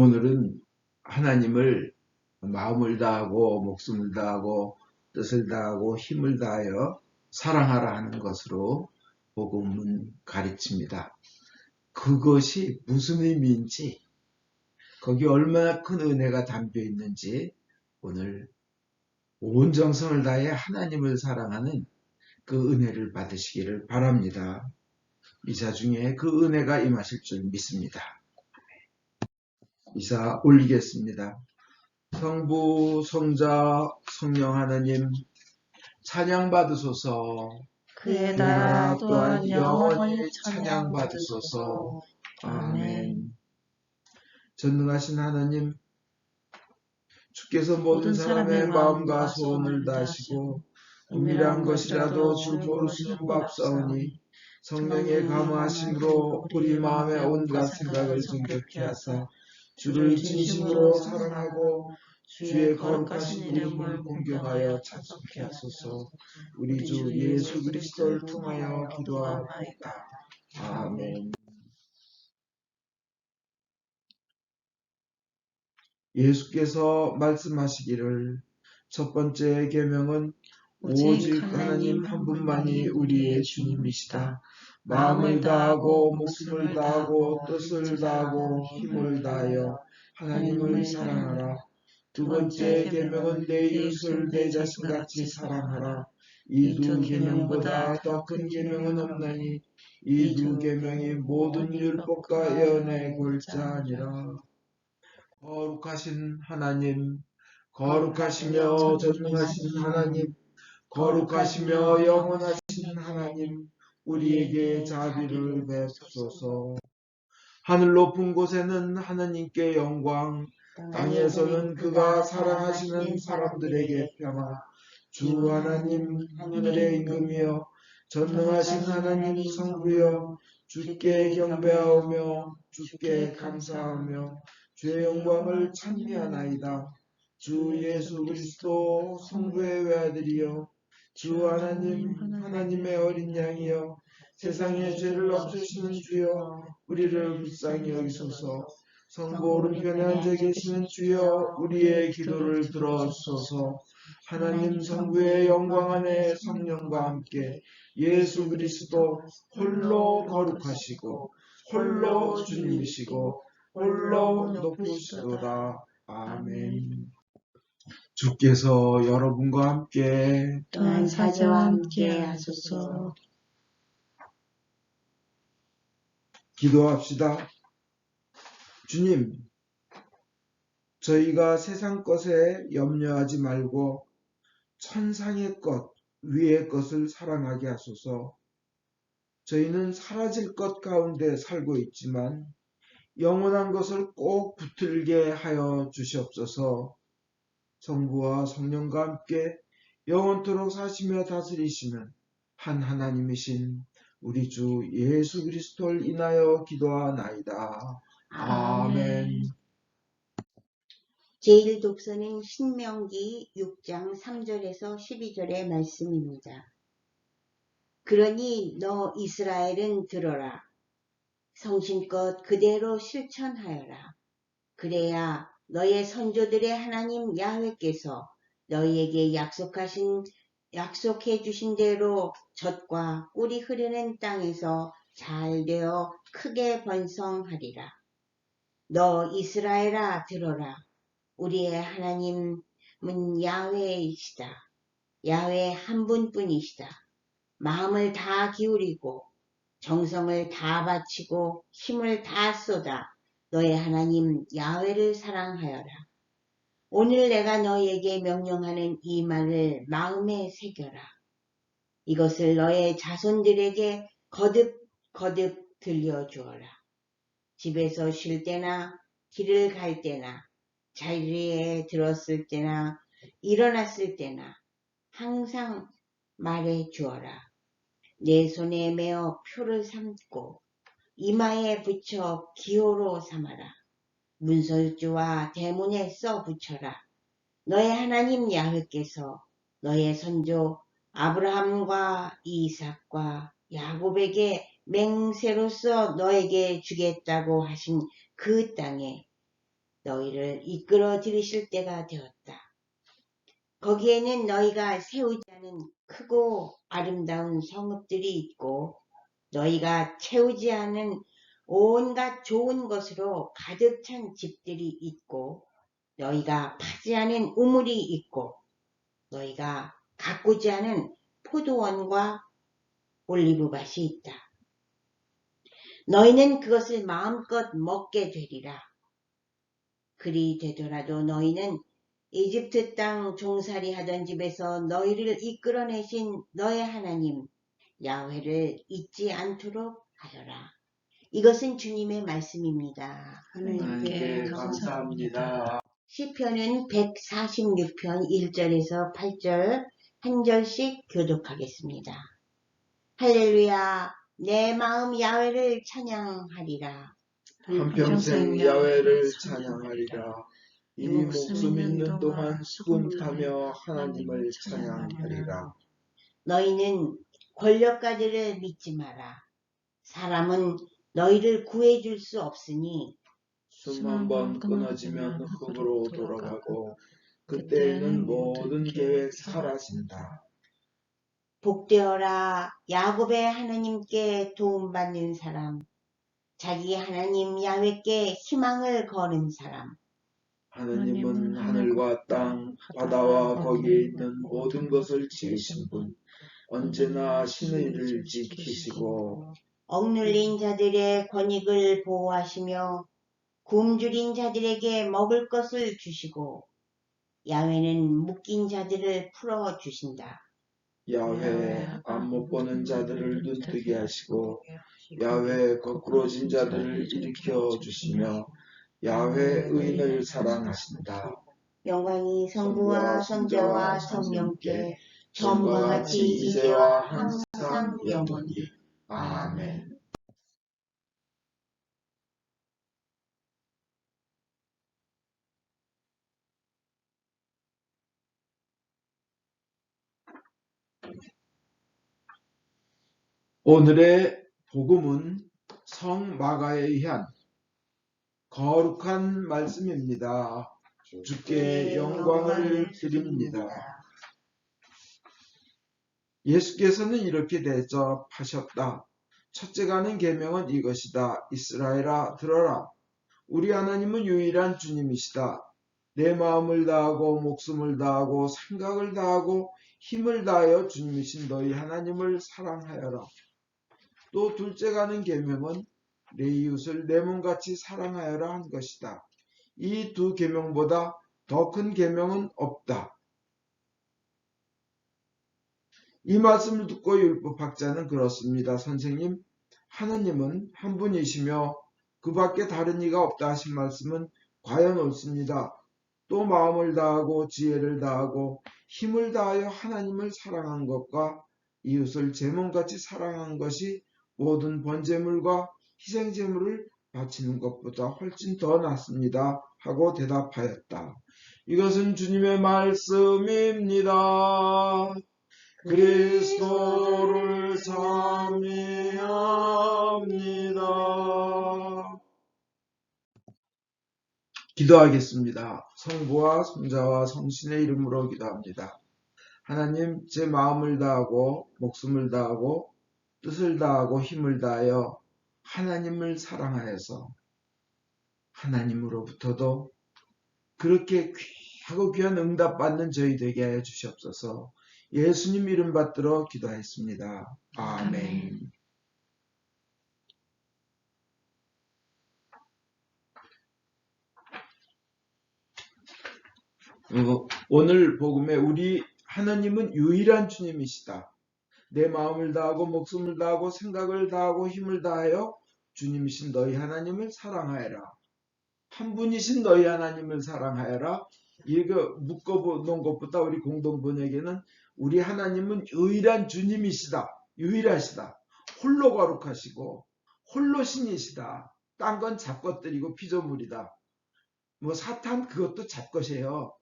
오늘은 하나님을 마음을 다하고 목숨을 다하고 뜻을 다하고 힘을 다하여 사랑하라 하는 것으로 복음은 가르칩니다. 그것이 무슨 의미인지, 거기 얼마나 큰 은혜가 담겨 있는지 오늘 온 정성을 다해 하나님을 사랑하는 그 은혜를 받으시기를 바랍니다. 이사 중에 그 은혜가 임하실 줄 믿습니다. 이사 올리겠습니다. 성부, 성자, 성령 하나님 찬양받으소서. 그의 그 나라 나라 또한 영원히 찬양받으소서. 아멘. 아멘. 전능하신 하나님, 주께서 모든 사람의 마음과 소원을 다하시고 은밀한 것이라도 주 모르시는 밥사오니 성령의 감화하심으로 우리 마음의 온갖 생각을 정결케 하사 주를 진심으로 사랑하고 주의 거룩하신 이름을 공경하여 찬송케 하소서. 우리 주 예수 그리스도를 통하여 기도하옵나이다. 아멘. 예수께서 말씀하시기를 첫 번째 계명은 오직 하나님 한 분만이 우리의 주님이시다. 마음을 다하고 목숨을 다하고 뜻을 다하고 힘을 다하여 하나님을 사랑하라. 두 번째 계명은 내 이웃을 내 자신같이 사랑하라. 이 두 계명보다 더 큰 계명은 없나니 이 두 계명이 모든 율법과 예언의 골자니라. 거룩하신 하나님, 거룩하시며 전능하신 하나님, 거룩하시며 영원하신 하나님, 우리에게 자비를 베푸소서. 하늘 높은 곳에는 하나님께 영광, 땅에서는 그가 사랑하시는 사람들에게 평화. 주 하나님, 하늘의 임금이여, 전능하신 하나님 성부여, 주께 경배하오며 주께 감사하며 주의 영광을 찬미하나이다. 주 예수 그리스도 성부의 외아들이여, 주 하나님, 하나님의 어린 양이여, 세상의 죄를 없애시는 주여, 우리를 불쌍히 여기소서. 성부 오른편에 앉아 계시는 주여, 우리의 기도를 들어주소서. 하나님 성부의 영광 안에 성령과 함께 예수 그리스도 홀로 거룩하시고 홀로 주님이시고 홀로 높으시도다. 아멘. 주께서 여러분과 함께 또한 사자와 함께 하소서. 기도합시다. 주님, 저희가 세상 것에 염려하지 말고 천상의 것, 위의 것을 사랑하게 하소서. 저희는 사라질 것 가운데 살고 있지만 영원한 것을 꼭 붙들게 하여 주시옵소서. 성부와 성령과 함께 영원토록 사시며 다스리시는 한 하나님이신 우리 주 예수 그리스도를 인하여 기도하나이다. 아멘. 제1독서는 신명기 6장 3절에서 12절의 말씀입니다. 그러니 너 이스라엘은 들어라. 성심껏 그대로 실천하여라. 그래야 너의 선조들의 하나님 야훼께서 너희에게 약속해 주신 대로 젖과 꿀이 흐르는 땅에서 잘 되어 크게 번성하리라. 너 이스라엘아 들어라. 우리의 하나님은 야훼이시다. 야훼 한 분뿐이시다. 마음을 다 기울이고 정성을 다 바치고 힘을 다 쏟아 너의 하나님 야훼를 사랑하여라. 오늘 내가 너희에게 명령하는 이 말을 마음에 새겨라. 이것을 너의 자손들에게 거듭 들려주어라. 집에서 쉴 때나 길을 갈 때나 자리에 들었을 때나 일어났을 때나 항상 말해 주어라. 내 손에 메어 표를 삼고 이마에 붙여 기호로 삼아라. 문설주와 대문에 써 붙여라. 너의 하나님 야훼께서 너의 선조 아브라함과 이삭과 야곱에게 맹세로서 너에게 주겠다고 하신 그 땅에 너희를 이끌어 들이실 때가 되었다. 거기에는 너희가 세우지 않은 크고 아름다운 성읍들이 있고 너희가 채우지 않은 온갖 좋은 것으로 가득 찬 집들이 있고 너희가 파지 않은 우물이 있고 너희가 가꾸지 않은 포도원과 올리브밭이 있다. 너희는 그것을 마음껏 먹게 되리라. 그리 되더라도 너희는 이집트 땅 종살이 하던 집에서 너희를 이끌어내신 너의 하나님 야훼를 잊지 않도록 하여라. 이것은 주님의 말씀입니다. 하나님께 감사합니다. 시편은 146편 1절에서 8절 한 절씩 교독하겠습니다. 할렐루야, 내 마음 야훼를 찬양하리라. 한평생 야훼를 찬양하리라. 이 목숨 있는 동안 수금타며 하나님을 찬양하리라. 너희는 권력가들을 믿지 마라. 사람은 너희를 구해줄 수 없으니 숨 한 번 끊어지면 흙으로 돌아가고 그때에는 모든 계획 사라진다. 복되어라 야곱의 하나님께 도움받는 사람, 자기 하나님 야훼께 희망을 거는 사람. 하느님은 하늘과 땅, 바다와 거기에 있는 모든 것을 지으신 분, 언제나 신의 일을 지키시고 억눌린 자들의 권익을 보호하시며 굶주린 자들에게 먹을 것을 주시고 야훼는 묶인 자들을 풀어주신다. 야훼 앞 못 보는 자들을 눈뜨게 하시고 야훼 거꾸로진 자들을 일으켜 주시며 야훼 의인을 사랑하신다. 영광이 성부와 성자와 성령께 전과 전과 같이 같이 이제와 이제와 항상 영원히. 아멘. 오늘의 복음은 성 마가에 의한 거룩한 말씀입니다. 주께 영광을 드립니다. 예수께서는 이렇게 대접하셨다. 첫째가는 계명은 이것이다. 이스라엘아 들어라. 우리 하나님은 유일한 주님이시다. 내 마음을 다하고 목숨을 다하고 생각을 다하고 힘을 다하여 주님이신 너희 하나님을 사랑하여라. 또 둘째가는 계명은 내 이웃을 내 몸같이 사랑하여라 한 것이다. 이 두 계명보다 더 큰 계명은 없다. 이 말씀을 듣고 율법학자는 그렇습니다. 선생님, 하나님은 한 분이시며 그 밖에 다른 이가 없다 하신 말씀은 과연 옳습니다. 또 마음을 다하고 지혜를 다하고 힘을 다하여 하나님을 사랑한 것과 이웃을 제 몸같이 사랑한 것이 모든 번제물과 희생제물을 바치는 것보다 훨씬 더 낫습니다. 하고 대답하였다. 이것은 주님의 말씀입니다. 그리스도를 찬미합니다. 기도하겠습니다. 성부와 성자와 성신의 이름으로 기도합니다. 하나님, 제 마음을 다하고 목숨을 다하고 뜻을 다하고 힘을 다하여 하나님을 사랑하여서 하나님으로부터도 그렇게 귀하고 귀한 응답받는 저희 되게 하여 주시옵소서. 예수님 이름 받들어 기도했습니다. 아멘. 오늘 복음에 우리 하나님은 유일한 주님이시다. 내 마음을 다하고 목숨을 다하고 생각을 다하고 힘을 다하여 주님이신 너희 하나님을 사랑하여라. 한 분이신 너희 하나님을 사랑하여라. 이거 묶어놓은 것보다 우리 공동번역에는 우리 하나님은 유일한 주님이시다. 유일하시다. 홀로 거룩하시고 홀로 신이시다. 딴 건 잡것들이고 피조물이다. 뭐 사탄 그것도 잡것이에요.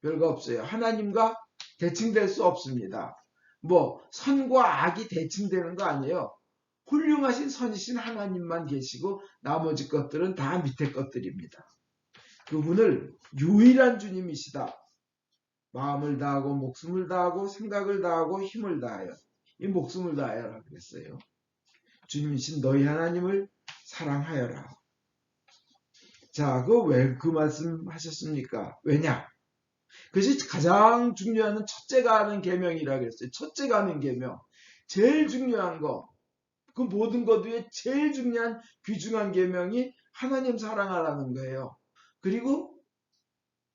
별거 없어요. 하나님과 대칭될 수 없습니다. 뭐 선과 악이 대칭되는 거 아니에요. 훌륭하신 선이신 하나님만 계시고 나머지 것들은 다 밑에 것들입니다. 그분을 유일한 주님이시다. 마음을 다하고 목숨을 다하고 생각을 다하고 힘을 다하여. 이 목숨을 다하여라 그랬어요. 주님이신 너희 하나님을 사랑하여라. 자, 왜 그 말씀 하셨습니까? 왜냐? 그것이 가장 중요한 첫째가 하는 계명이라 그랬어요. 첫째가 하는 계명. 제일 중요한 거. 그 모든 것 위에 제일 중요한 귀중한 계명이 하나님 사랑하라는 거예요. 그리고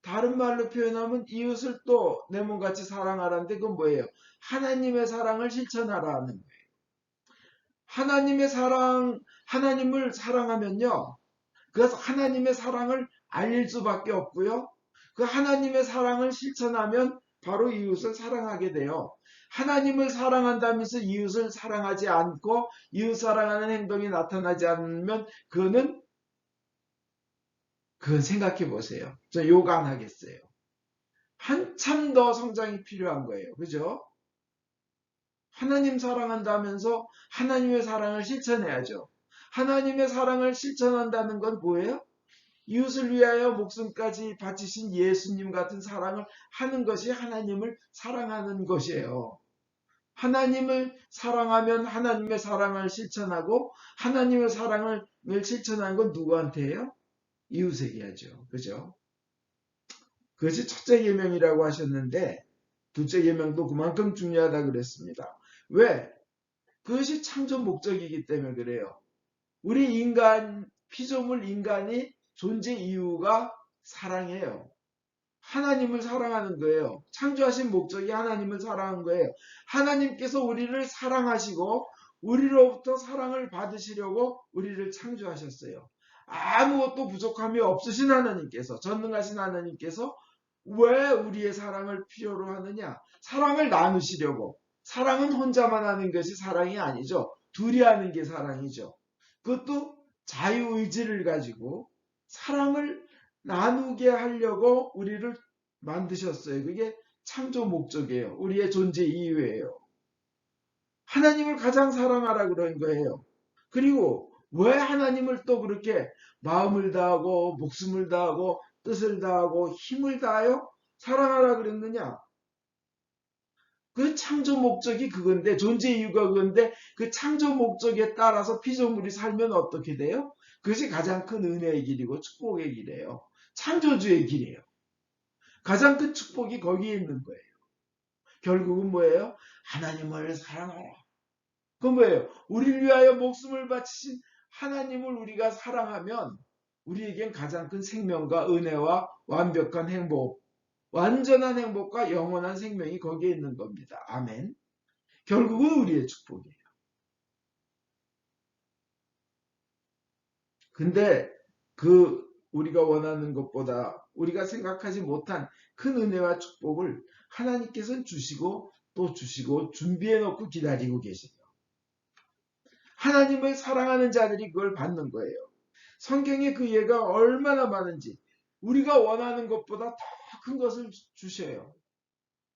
다른 말로 표현하면 이웃을 또 내 몸같이 사랑하라는데 그건 뭐예요? 하나님의 사랑을 실천하라는 거예요. 하나님의 사랑, 하나님을 사랑하면요. 그래서 하나님의 사랑을 알릴 수밖에 없고요. 그 하나님의 사랑을 실천하면 바로 이웃을 사랑하게 돼요. 하나님을 사랑한다면서 이웃을 사랑하지 않고 이웃 사랑하는 행동이 나타나지 않으면 그건 생각해 보세요. 저 욕 안 하겠어요. 한참 더 성장이 필요한 거예요. 그죠? 하나님 사랑한다면서 하나님의 사랑을 실천해야죠. 하나님의 사랑을 실천한다는 건 뭐예요? 이웃을 위하여 목숨까지 바치신 예수님 같은 사랑을 하는 것이 하나님을 사랑하는 것이에요. 하나님을 사랑하면 하나님의 사랑을 실천하고 하나님의 사랑을 실천하는 건 누구한테예요? 이웃에게 하죠. 그죠? 그것이 첫째 계명이라고 하셨는데 둘째 계명도 그만큼 중요하다 그랬습니다. 왜? 그것이 창조 목적이기 때문에 그래요. 우리 인간, 피조물 인간이 존재 이유가 사랑이에요. 하나님을 사랑하는 거예요. 창조하신 목적이 하나님을 사랑한 거예요. 하나님께서 우리를 사랑하시고 우리로부터 사랑을 받으시려고 우리를 창조하셨어요. 아무것도 부족함이 없으신 하나님께서, 전능하신 하나님께서 왜 우리의 사랑을 필요로 하느냐? 사랑을 나누시려고. 사랑은 혼자만 하는 것이 사랑이 아니죠. 둘이 하는 게 사랑이죠. 그것도 자유의지를 가지고 사랑을 나누게 하려고 우리를 만드셨어요. 그게 창조 목적이에요. 우리의 존재 이유예요. 하나님을 가장 사랑하라 그런 거예요. 그리고 왜 하나님을 또 그렇게 마음을 다하고 목숨을 다하고 뜻을 다하고 힘을 다하여 사랑하라 그랬느냐? 그 창조 목적이 그건데, 존재 이유가 그건데, 그 창조 목적에 따라서 피조물이 살면 어떻게 돼요? 그것이 가장 큰 은혜의 길이고 축복의 길이에요. 창조주의 길이에요. 가장 큰 축복이 거기에 있는 거예요. 결국은 뭐예요? 하나님을 사랑하라. 그건 뭐예요? 우리를 위하여 목숨을 바치신 하나님을 우리가 사랑하면 우리에겐 가장 큰 생명과 은혜와 완벽한 행복, 완전한 행복과 영원한 생명이 거기에 있는 겁니다. 아멘. 결국은 우리의 축복이에요. 근데 우리가 원하는 것보다 우리가 생각하지 못한 큰 은혜와 축복을 하나님께서는 주시고 또 주시고 준비해 놓고 기다리고 계세요. 하나님을 사랑하는 자들이 그걸 받는 거예요. 성경에 그 예가 얼마나 많은지 우리가 원하는 것보다 더 큰 것을 주셔요.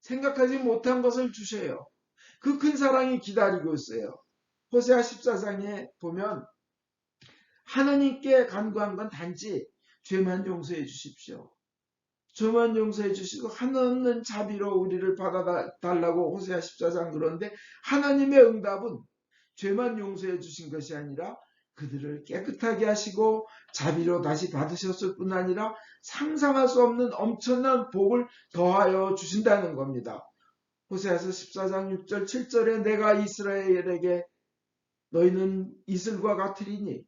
생각하지 못한 것을 주셔요. 그 큰 사랑이 기다리고 있어요. 호세아 14장에 보면 하나님께 간구한 건 단지 죄만 용서해 주십시오. 죄만 용서해 주시고 하나님은 자비로 우리를 받아달라고 호세아 14장 그런데 하나님의 응답은 죄만 용서해 주신 것이 아니라 그들을 깨끗하게 하시고 자비로 다시 받으셨을 뿐 아니라 상상할 수 없는 엄청난 복을 더하여 주신다는 겁니다. 호세아서 14장 6절 7절에 내가 이스라엘에게 너희는 이슬과 같으리니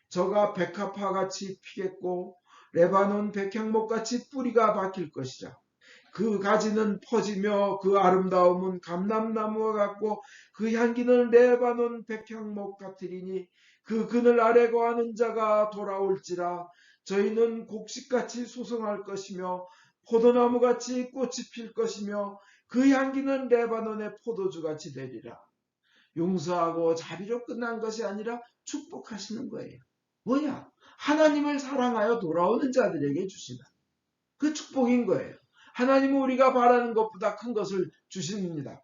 저가 백합화 같이 피겠고 레바논 백향목 같이 뿌리가 박힐 것이라. 그 가지는 퍼지며 그 아름다움은 감람나무와 같고 그 향기는 레바논 백향목 같으리니 그 그늘 아래 거하는 자가 돌아올지라. 저희는 곡식같이 소성할 것이며 포도나무같이 꽃이 필 것이며 그 향기는 레바논의 포도주같이 되리라. 용서하고 자비로 끝난 것이 아니라 축복하시는 거예요. 뭐냐? 하나님을 사랑하여 돌아오는 자들에게 주시는 그 축복인 거예요. 하나님은 우리가 바라는 것보다 큰 것을 주십니다.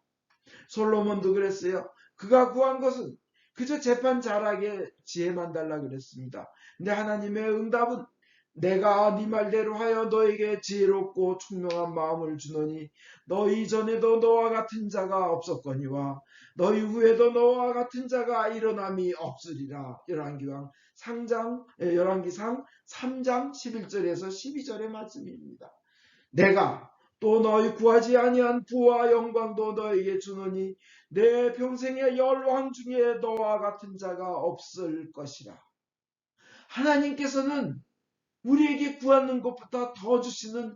솔로몬도 그랬어요. 그가 구한 것은 그저 재판 잘하게 지혜만 달라 그랬습니다. 근데 하나님의 응답은 내가 네 말대로 하여 너에게 지혜롭고 총명한 마음을 주노니 너희 전에도 너와 같은 자가 없었거니와 너희 후에도 너와 같은 자가 일어남이 없으리라. 열왕기상 3장 11절에서 12절의 말씀입니다. 내가 또 너희 구하지 아니한 부와 영광도 너에게 주노니 내 평생의 열왕 중에 너와 같은 자가 없을 것이라. 하나님께서는 우리에게 구하는 것보다 더 주시는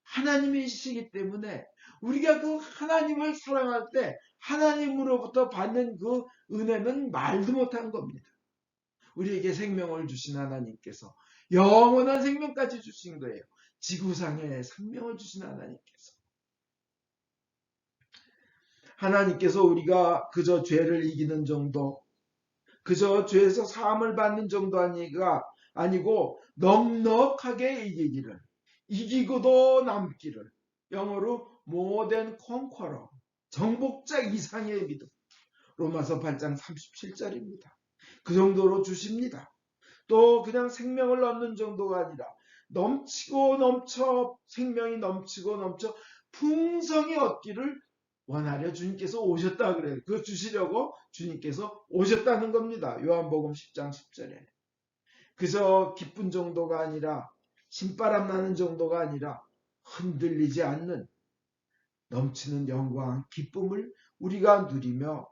하나님이시기 때문에 우리가 그 하나님을 사랑할 때 하나님으로부터 받는 그 은혜는 말도 못한 겁니다. 우리에게 생명을 주신 하나님께서 영원한 생명까지 주신 거예요. 지구상에 생명을 주신 하나님께서 우리가 그저 죄를 이기는 정도, 그저 죄에서 사함을 받는 정도 아니고 넉넉하게 이기고도 남기를, 영어로 more than conqueror, 정복자 이상의 믿음. 로마서 8장 37절입니다. 그 정도로 주십니다. 또 그냥 생명을 얻는 정도가 아니라 생명이 넘치고 넘쳐 풍성히 얻기를 원하려 주님께서 오셨다 그래요. 그거 주시려고 주님께서 오셨다는 겁니다. 요한복음 10장 10절에. 그저 기쁜 정도가 아니라 신바람 나는 정도가 아니라 흔들리지 않는 넘치는 영광, 기쁨을 우리가 누리며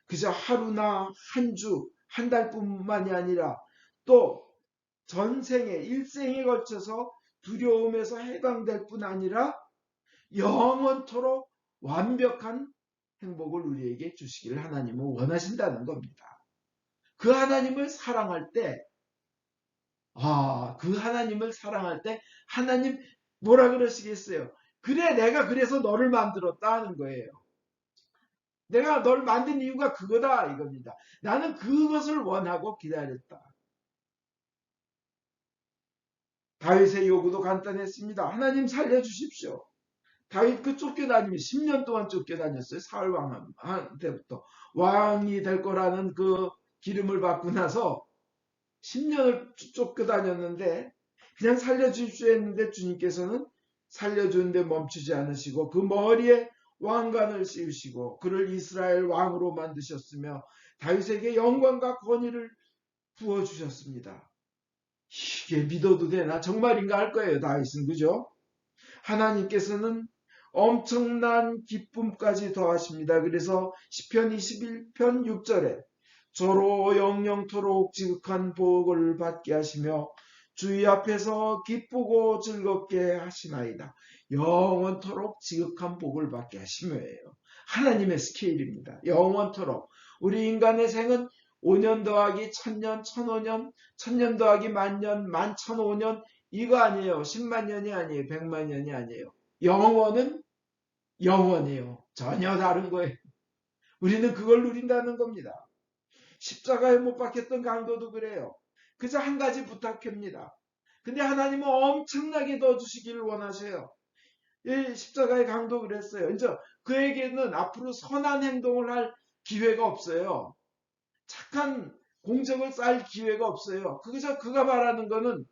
그저 하루나 한 주, 한 달뿐만이 아니라 또 전생에 일생에 걸쳐서 두려움에서 해방될 뿐 아니라 영원토록 완벽한 행복을 우리에게 주시기를 하나님은 원하신다는 겁니다. 그 하나님을 사랑할 때 하나님 뭐라 그러시겠어요? 그래, 내가 그래서 너를 만들었다 하는 거예요. 내가 널 만든 이유가 그거다 이겁니다. 나는 그것을 원하고 기다렸다. 다윗의 요구도 간단했습니다. 하나님 살려주십시오. 다윗 쫓겨다니면 10년 동안 쫓겨다녔어요. 사울 왕한테부터. 왕이 될 거라는 그 기름을 받고 나서 10년을 쫓겨다녔는데 그냥 살려주십시오 했는데 주님께서는 살려주는데 멈추지 않으시고 그 머리에 왕관을 씌우시고 그를 이스라엘 왕으로 만드셨으며 다윗에게 영광과 권위를 부어주셨습니다. 이게 믿어도 되나? 정말인가 할 거예요. 다윗은. 그죠? 하나님께서는 엄청난 기쁨까지 더하십니다. 그래서 시편 21편 6절에 저로 영영토록 지극한 복을 받게 하시며 주의 앞에서 기쁘고 즐겁게 하시나이다. 영원토록 지극한 복을 받게 하시며예요. 하나님의 스케일입니다. 영원토록. 우리 인간의 생은 5년 더하기 1000년, 1005년, 1000년 더하기 만년, 11,005년 이거 아니에요. 10만 년이 아니에요. 100만 년이 아니에요. 영원은 영원이에요. 전혀 다른 거예요. 우리는 그걸 누린다는 겁니다. 십자가에 못 박혔던 강도도 그래요. 그저 한 가지 부탁합니다. 근데 하나님은 엄청나게 더 주시기를 원하셔요. 이 십자가의 강도 그랬어요. 이제 그에게는 앞으로 선한 행동을 할 기회가 없어요. 착한 공적을 쌓을 기회가 없어요. 그저 그가 말하는 거는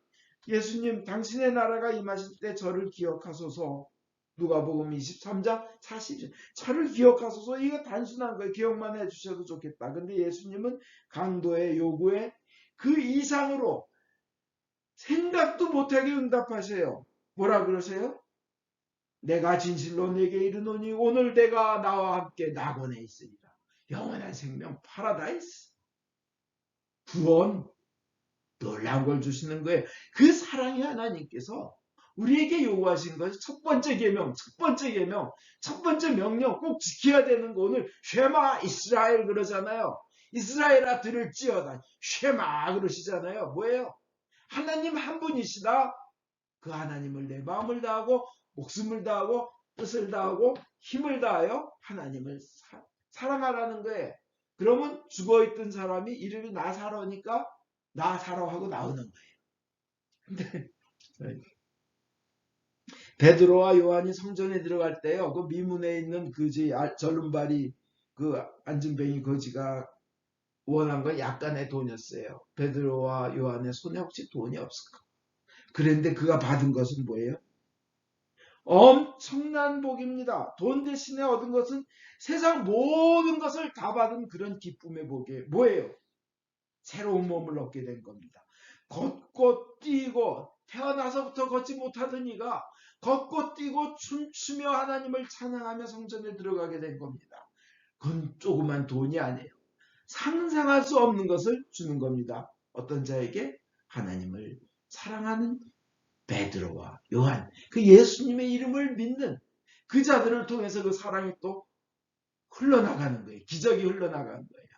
예수님 당신의 나라가 임하실 때 저를 기억하소서. 누가복음 23장 40절. 저를 기억하소서. 이거 단순한 거예요. 기억만 해주셔도 좋겠다. 근데 예수님은 강도의 요구에 그 이상으로 생각도 못하게 응답하세요. 뭐라 그러세요? 내가 진실로 내게 이르노니 오늘 내가 나와 함께 낙원에 있으리라. 영원한 생명, 파라다이스, 구원, 놀라운 걸 주시는 거예요. 그 사랑의 하나님께서 우리에게 요구하신 것이 첫 번째 계명, 첫 번째 명령 꼭 지켜야 되는 거. 오늘 쉐마 이스라엘 그러잖아요. 이스라엘아 들을지어다. 쉐마 그러시잖아요. 뭐예요? 하나님 한 분이시다. 그 하나님을 내 마음을 다하고 목숨을 다하고 뜻을 다하고 힘을 다하여 하나님을 사랑하라는 거예요. 그러면 죽어있던 사람이 이름이 나사로니까 나사로 하고 나오는 거예요. 근데 베드로와 요한이 성전에 들어갈 때요, 그 미문에 있는 그지 절름발이 그 안진뱅이 거지가 원한 건 약간의 돈이었어요. 베드로와 요한의 손에 혹시 돈이 없을까? 그런데 그가 받은 것은 뭐예요? 엄청난 복입니다. 돈 대신에 얻은 것은 세상 모든 것을 다 받은 그런 기쁨의 복이 뭐예요? 새로운 몸을 얻게 된 겁니다. 걷고 뛰고 태어나서부터 걷지 못하던 이가 걷고 뛰고 춤추며 하나님을 찬양하며 성전에 들어가게 된 겁니다. 그건 조그만 돈이 아니에요. 상상할 수 없는 것을 주는 겁니다. 어떤 자에게? 하나님을 사랑하는 베드로와 요한, 그 예수님의 이름을 믿는 그 자들을 통해서 그 사랑이 또 흘러나가는 거예요. 기적이 흘러나가는 거예요.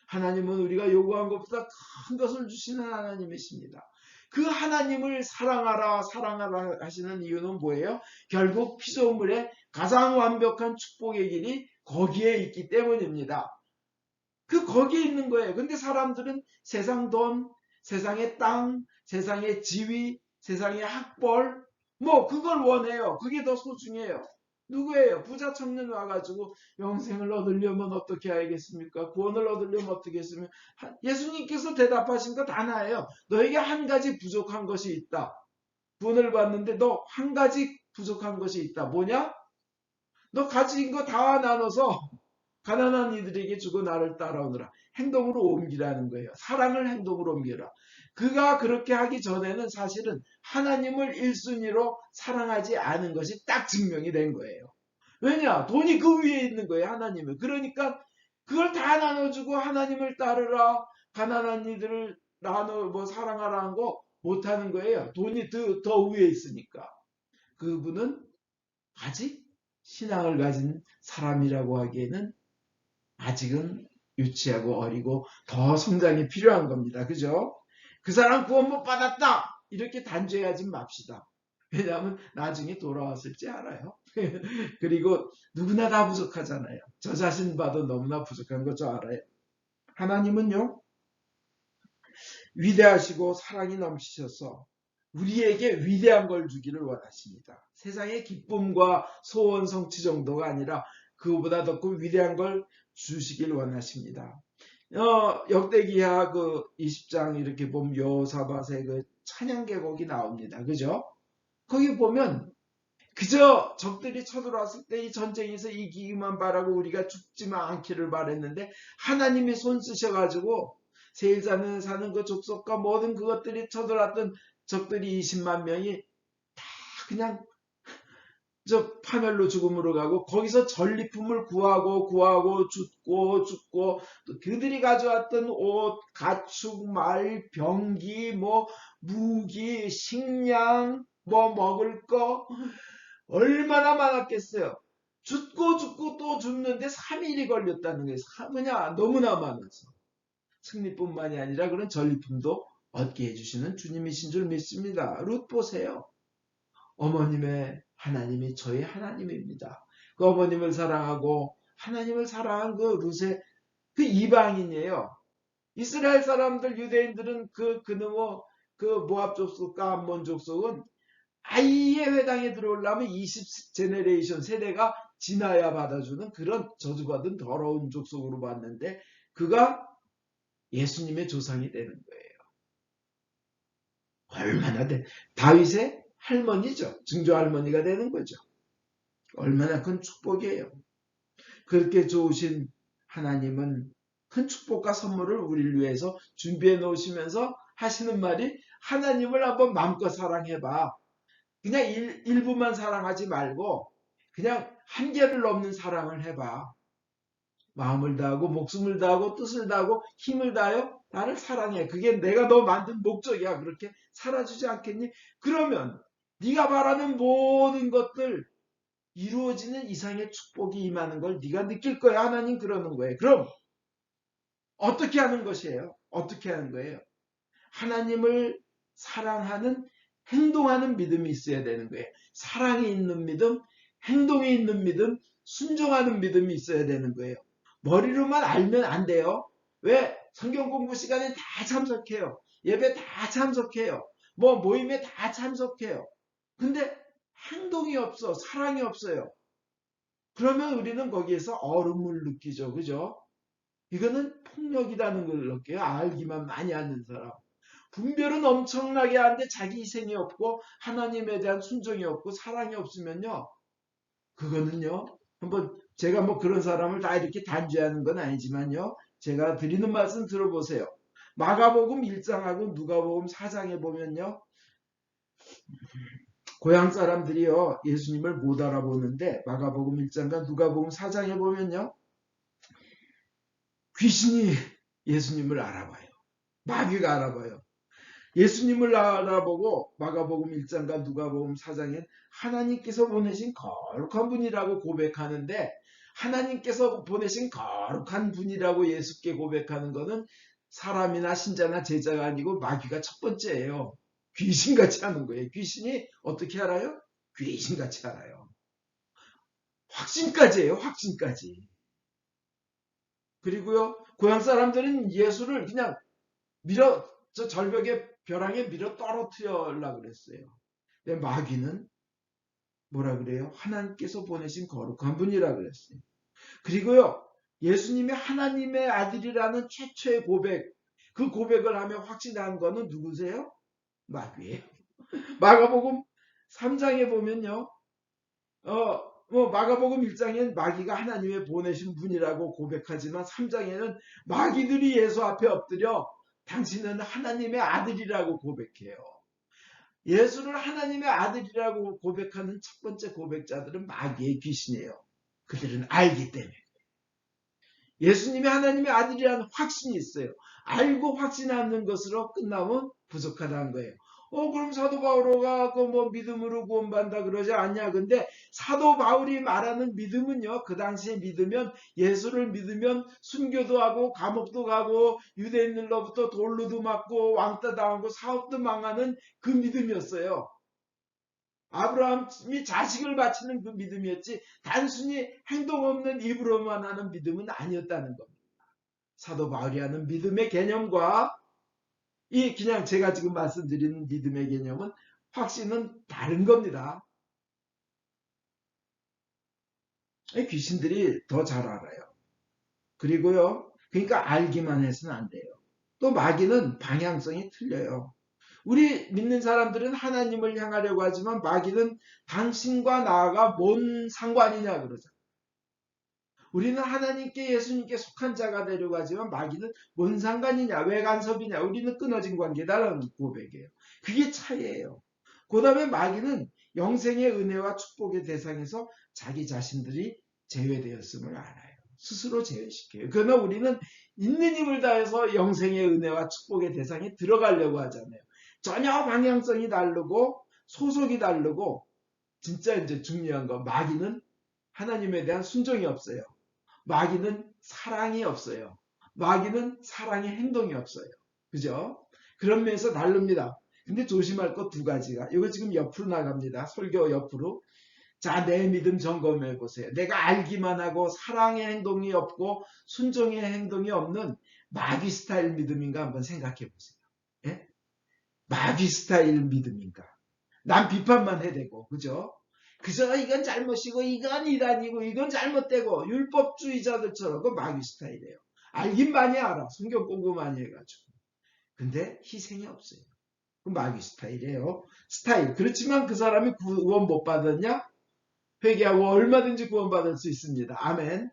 하나님은 우리가 요구한 것보다 큰 것을 주시는 하나님이십니다. 그 하나님을 사랑하라 사랑하라 하시는 이유는 뭐예요? 결국 피조물의 가장 완벽한 축복의 길이 거기에 있기 때문입니다. 거기에 있는 거예요. 근데 사람들은 세상 돈, 세상의 땅, 세상의 지위, 세상의 학벌, 그걸 원해요. 그게 더 소중해요. 누구예요? 부자 청년 와가지고 영생을 얻으려면 어떻게 해야겠습니까? 구원을 얻으려면 어떻게 했으면? 예수님께서 대답하신 것 하나예요. 너에게 한 가지 부족한 것이 있다. 구원을 받는데 너 한 가지 부족한 것이 있다. 뭐냐? 너 가진 거 다 나눠서 가난한 이들에게 주고 나를 따라오느라. 행동으로 옮기라는 거예요. 사랑을 행동으로 옮기라. 그가 그렇게 하기 전에는 사실은 하나님을 1순위로 사랑하지 않은 것이 딱 증명이 된 거예요. 왜냐? 돈이 그 위에 있는 거예요. 하나님을. 그러니까 그걸 다 나눠주고 하나님을 따르라. 가난한 이들을 사랑하라 한 거 못하는 거예요. 돈이 더 위에 있으니까. 그분은 아직 신앙을 가진 사람이라고 하기에는 아직은 유치하고 어리고 더 성장이 필요한 겁니다. 그죠? 그 사람 구원 못 받았다! 이렇게 단죄하지 맙시다. 왜냐하면 나중에 돌아왔을지 알아요. 그리고 누구나 다 부족하잖아요. 저 자신 봐도 너무나 부족한 거 저 알아요. 하나님은요, 위대하시고 사랑이 넘치셔서 우리에게 위대한 걸 주기를 원하십니다. 세상의 기쁨과 소원 성취 정도가 아니라 그보다 더 위대한 걸 주시길 원하십니다. 역대기하 20장 이렇게 보면 여호사밧의 그 찬양계곡이 나옵니다. 그죠? 거기 보면 그저 적들이 쳐들어왔을 때 이 전쟁에서 이기기만 바라고 우리가 죽지만 않기를 바랬는데 하나님이 손 쓰셔가지고 세일산에 사는 그 족속과 모든 그것들이 쳐들어왔던 적들이 20만 명이 다 그냥 저 파멸로 죽음으로 가고 거기서 전리품을 구하고 죽고 또 그들이 가져왔던 옷, 가축, 말, 병기, 무기, 식량, 먹을 거 얼마나 많았겠어요. 죽고 또 죽는데 3일이 걸렸다는 거예요. 그냥 너무나 많아서. 승리뿐만이 아니라 그런 전리품도 얻게 해주시는 주님이신 줄 믿습니다. 룻 보세요. 어머님의 하나님이 저의 하나님입니다. 그 어머님을 사랑하고 하나님을 사랑한 그 룻의 그 이방인이에요. 이스라엘 사람들 유대인들은 그 모압 족속과 암몬 족속은 아예 회당에 들어오려면 20제네레이션 세대가 지나야 받아주는 그런 저주받은 더러운 족속으로 봤는데 그가 예수님의 조상이 되는 거예요. 얼마나 다윗의 할머니죠. 증조할머니가 되는 거죠. 얼마나 큰 축복이에요. 그렇게 좋으신 하나님은 큰 축복과 선물을 우리를 위해서 준비해 놓으시면서 하시는 말이 하나님을 한번 마음껏 사랑해봐. 그냥 일부만 사랑하지 말고 그냥 한계를 넘는 사랑을 해봐. 마음을 다하고 목숨을 다하고 뜻을 다하고 힘을 다하여 나를 사랑해. 그게 내가 너 만든 목적이야. 그렇게 살아주지 않겠니? 그러면 네가 바라는 모든 것들 이루어지는 이상의 축복이 임하는 걸 네가 느낄 거야. 하나님 그러는 거예요. 그럼 어떻게 하는 것이에요? 어떻게 하는 거예요? 하나님을 사랑하는 행동하는 믿음이 있어야 되는 거예요. 사랑이 있는 믿음, 행동이 있는 믿음, 순종하는 믿음이 있어야 되는 거예요. 머리로만 알면 안 돼요. 왜? 성경 공부 시간에 다 참석해요. 예배 다 참석해요. 모임에 다 참석해요. 근데 행동이 없어. 사랑이 없어요. 그러면 우리는 거기에서 얼음을 느끼죠. 그죠? 이거는 폭력이라는 걸 느껴요. 알기만 많이 하는 사람. 분별은 엄청나게 하는데 자기 희생이 없고 하나님에 대한 순종이 없고 사랑이 없으면요. 그거는요. 한번 제가 뭐 그런 사람을 다 이렇게 단죄하는 건 아니지만요. 제가 드리는 말씀 들어보세요. 마가복음 1장하고 누가복음 4장에 보면요. 고향 사람들이요. 예수님을 못 알아보는데 마가복음 1장과 누가복음 4장에 보면요. 귀신이 예수님을 알아봐요. 마귀가 알아봐요. 예수님을 알아보고 마가복음 1장과 누가복음 4장엔 하나님께서 보내신 거룩한 분이라고 고백하는데 하나님께서 보내신 거룩한 분이라고 예수께 고백하는 것은 사람이나 신자나 제자가 아니고 마귀가 첫 번째예요. 귀신같이 하는 거예요. 귀신이 어떻게 알아요? 귀신같이 알아요. 확신까지예요. 확신까지. 그리고요. 고향 사람들은 예수를 그냥 저 절벽에 벼랑에 밀어 떨어뜨리려고 그랬어요. 근데 마귀는 뭐라 그래요? 하나님께서 보내신 거룩한 분이라 그랬어요. 그리고요. 예수님이 하나님의 아들이라는 최초의 고백, 그 고백을 하며 확신한 거는 누구세요? 마귀예요. 마가복음 3장에 보면요. 마가복음 1장엔 마귀가 하나님의 보내신 분이라고 고백하지만 3장에는 마귀들이 예수 앞에 엎드려 당신은 하나님의 아들이라고 고백해요. 예수를 하나님의 아들이라고 고백하는 첫 번째 고백자들은 마귀의 귀신이에요. 그들은 알기 때문에. 예수님이 하나님의 아들이라는 확신이 있어요. 알고 확신하는 것으로 끝나면 부족하다는 거예요. 그럼 사도 바울가 뭐 믿음으로 구원받는다 그러지 않냐. 근데 사도 바울이 말하는 믿음은요. 그 당시에 믿으면 예수를 믿으면 순교도 하고 감옥도 가고 유대인들로부터 돌로도 맞고 왕따 당하고 사업도 망하는 그 믿음이었어요. 아브라함이 자식을 바치는 그 믿음이었지 단순히 행동 없는 입으로만 하는 믿음은 아니었다는 겁니다. 사도 바울이 하는 믿음의 개념과 이 그냥 제가 지금 말씀드리는 믿음의 개념은 확신은 다른 겁니다. 귀신들이 더 잘 알아요. 그리고요. 그러니까 알기만 해서는 안 돼요. 또 마귀는 방향성이 틀려요. 우리 믿는 사람들은 하나님을 향하려고 하지만 마귀는 당신과 나가 뭔 상관이냐 그러죠. 우리는 하나님께 예수님께 속한 자가 되려고 하지만 마귀는 뭔 상관이냐 왜 간섭이냐 우리는 끊어진 관계다라는 고백이에요. 그게 차이예요. 그 다음에 마귀는 영생의 은혜와 축복의 대상에서 자기 자신들이 제외되었음을 알아요. 스스로 제외시켜요. 그러나 우리는 있는 힘을 다해서 영생의 은혜와 축복의 대상에 들어가려고 하잖아요. 전혀 방향성이 다르고 소속이 다르고 진짜 이제 중요한 거 마귀는 하나님에 대한 순종이 없어요. 마귀는 사랑이 없어요. 마귀는 사랑의 행동이 없어요. 그죠? 그런 면에서 다릅니다. 근데 조심할 것 두 가지가 이거 지금 옆으로 나갑니다. 설교 옆으로. 자, 내 믿음 점검해 보세요. 내가 알기만 하고 사랑의 행동이 없고 순종의 행동이 없는 마귀 스타일 믿음인가 한번 생각해 보세요. 예? 마귀 스타일 믿음인가? 난 비판만 해대고, 그죠? 그저 이건 잘못이고 이건 이단이고 이건 잘못되고 율법주의자들처럼 그 마귀 스타일이에요. 알긴 많이 알아. 성경 공부 많이 해가지고. 근데 희생이 없어요. 그 마귀 스타일이에요. 스타일. 그렇지만 그 사람이 구원 못 받았냐? 회개하고 얼마든지 구원받을 수 있습니다. 아멘.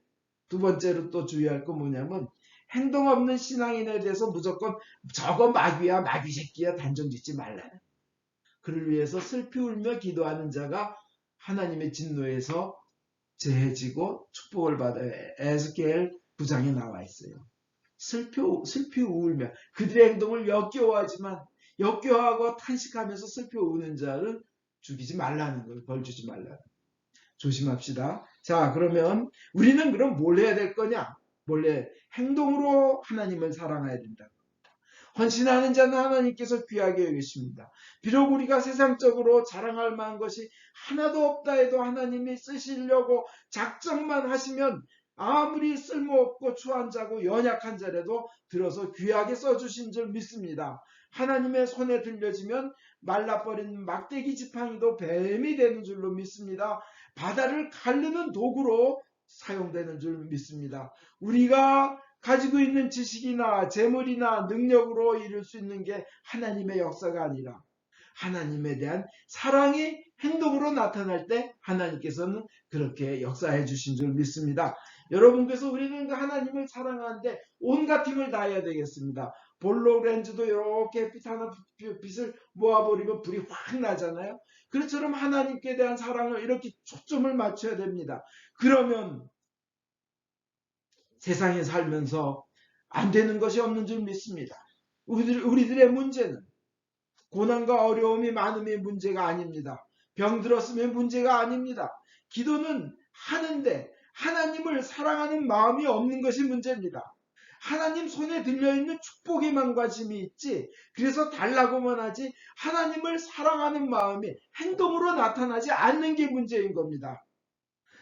두 번째로 또 주의할 건 뭐냐면 행동 없는 신앙인에 대해서 무조건 저거 마귀야 마귀 새끼야 단정 짓지 말라는. 그를 위해서 슬피 울며 기도하는 자가 하나님의 진노에서 제해지고 축복을 받아요. 에스겔 9장에 나와 있어요. 슬피 울며 그들의 행동을 역겨워하지만 역겨워하고 탄식하면서 슬피 우는 자를 죽이지 말라는 걸 벌 주지 말라는. 조심합시다. 자, 그러면 우리는 그럼 뭘 해야 될 거냐? 원래 행동으로 하나님을 사랑해야 된다. 헌신하는 자는 하나님께서 귀하게 여기십니다. 비록 우리가 세상적으로 자랑할 만한 것이 하나도 없다 해도 하나님이 쓰시려고 작정만 하시면 아무리 쓸모없고 추한 자고 연약한 자라도 들어서 귀하게 써주신 줄 믿습니다. 하나님의 손에 들려지면 말라버린 막대기 지팡이도 뱀이 되는 줄로 믿습니다. 바다를 가르는 도구로 사용되는 줄 믿습니다. 우리가 가지고 있는 지식이나 재물이나 능력으로 이룰 수 있는 게 하나님의 역사가 아니라 하나님에 대한 사랑이 행동으로 나타날 때 하나님께서는 그렇게 역사해 주신 줄 믿습니다. 여러분께서 우리는 그 하나님을 사랑하는데 온갖 힘을 다해야 되겠습니다. 볼록 렌즈도 이렇게 빛을 모아버리면 불이 확 나잖아요. 그처럼 하나님께 대한 사랑을 이렇게 초점을 맞춰야 됩니다. 그러면 세상에 살면서 안 되는 것이 없는 줄 믿습니다. 우리들의 문제는 고난과 어려움이 많음의 문제가 아닙니다. 병들었음의 문제가 아닙니다. 기도는 하는데 하나님을 사랑하는 마음이 없는 것이 문제입니다. 하나님 손에 들려있는 축복에만 관심이 있지, 그래서 달라고만 하지 하나님을 사랑하는 마음이 행동으로 나타나지 않는 게 문제인 겁니다.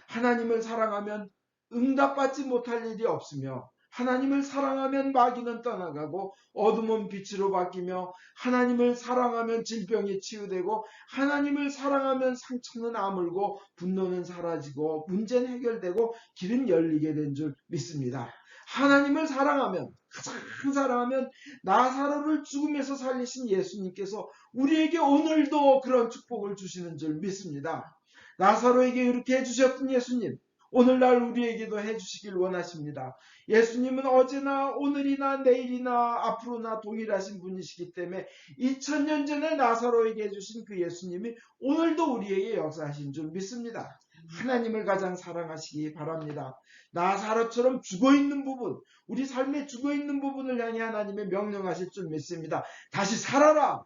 하나님을 사랑하면 응답받지 못할 일이 없으며, 하나님을 사랑하면 마귀는 떠나가고 어둠은 빛으로 바뀌며, 하나님을 사랑하면 질병이 치유되고, 하나님을 사랑하면 상처는 아물고 분노는 사라지고 문제는 해결되고 길은 열리게 된 줄 믿습니다. 하나님을 사랑하면, 가장 사랑하면 나사로를 죽음에서 살리신 예수님께서 우리에게 오늘도 그런 축복을 주시는 줄 믿습니다. 나사로에게 이렇게 해주셨던 예수님, 오늘날 우리에게도 해주시길 원하십니다. 예수님은 어제나 오늘이나 내일이나 앞으로나 동일하신 분이시기 때문에 2000년 전에 나사로에게 해주신 그 예수님이 오늘도 우리에게 역사하신 줄 믿습니다. 하나님을 가장 사랑하시기 바랍니다. 나사로처럼 죽어있는 부분, 우리 삶에 죽어있는 부분을 향해 하나님의 명령하실 줄 믿습니다. 다시 살아라,